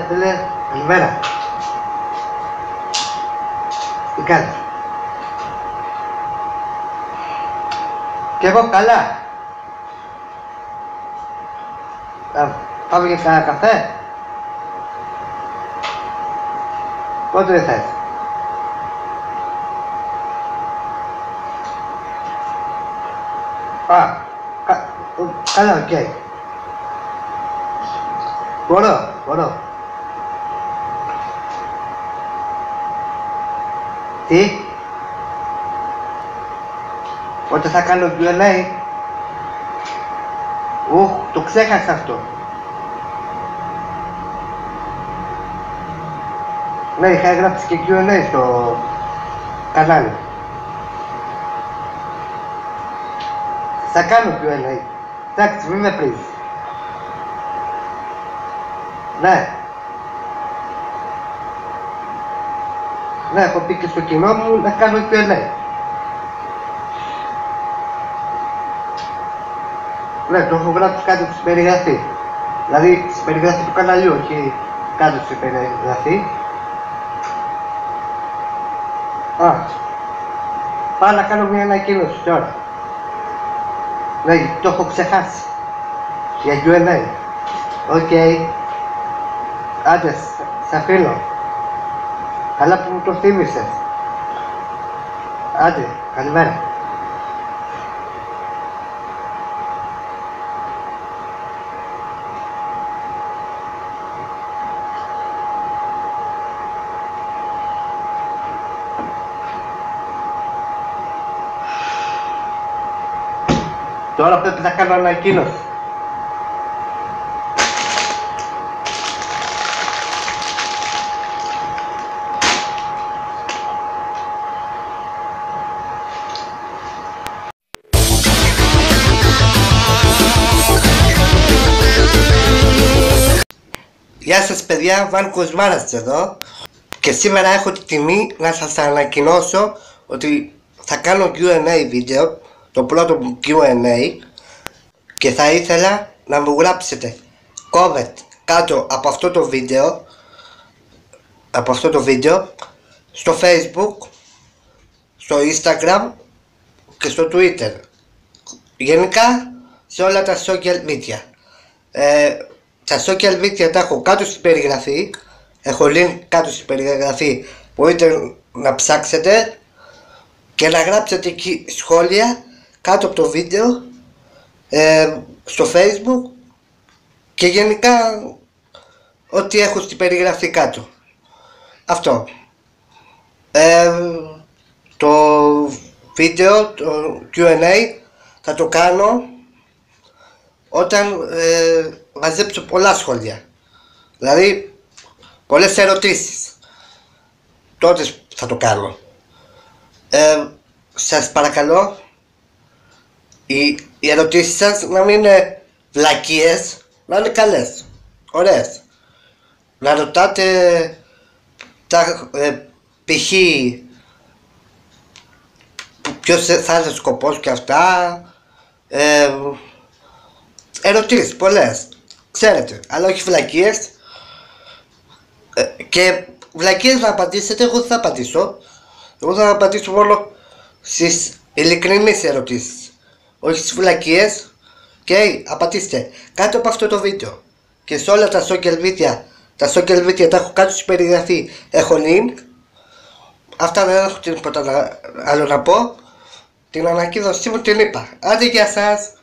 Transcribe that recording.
φίλε, καλημέρα. Τι κάνεις? Κι εγώ καλά. Πάμε για κανένα καφέ. Πότε θες? Καλά, οκ. Μπορώ. Τι? Πότε θα κάνω Q&A? Το ξέχασα αυτό. Ναι, είχα γράψει και Q&A στο κανάλι. Θα κάνω Q&A. Εντάξει, μην με πρίζεις. Ναι, έχω πει και στο κοινό μου να κάνω Q&A. Ναι, το έχω γράψει κάτω στην περιγραφή. Δηλαδή, στην περιγραφή του καναλιού, όχι κάτω στην περιγραφή. Πάω να κάνω μια ανακοίνωση τώρα. Ναι, το έχω ξεχάσει. Για Q&A. Οκ. Άντε, σ' αφήνω. Καλά που μου το θύμισες. Άντε, καλημέρα. Τώρα πρέπει να κάνω ανακοίνωση. Γεια σας παιδιά, Βαν Κοσμάρας εδώ και σήμερα έχω τη τιμή να σας ανακοινώσω ότι θα κάνω Q&A βίντεο, το πρώτο μου Q&A, και θα ήθελα να μου γράψετε comment κάτω από αυτό το βίντεο στο Facebook, στο Instagram και στο Twitter, γενικά σε όλα τα social media. Τα social media τα έχω κάτω στην περιγραφή, έχω link κάτω στην περιγραφή, μπορείτε να ψάξετε και να γράψετε εκεί σχόλια κάτω από το βίντεο, στο Facebook και γενικά ό,τι έχω στην περιγραφή κάτω. Αυτό. Το βίντεο, το Q&A θα το κάνω όταν μαζέψω πολλά σχόλια, δηλαδή πολλές ερωτήσεις, τότε θα το κάνω. Σας παρακαλώ οι ερωτήσεις σας να μην είναι βλακίες, να είναι καλές, ωραίες. Να ρωτάτε π.χ. ποιος θα είναι ο σκοπός και αυτά, ερωτήσεις πολλές, ξέρετε, αλλά όχι βλακίες. Και βλακίες να απαντήσετε, εγώ δεν θα απαντήσω. Εγώ θα απαντήσω μόνο στις ειλικρινείς ερωτήσεις, όχι στις βλακίες. Και απαντήστε κάτω από αυτό το βίντεο και σε όλα τα social media. Τα social media τα έχω κάτω στην περιγραφή, έχω link. Αυτά, δεν έχω τίποτα άλλο να πω. Την ανακοίνωσή μου την είπα. Άντε, γεια σας.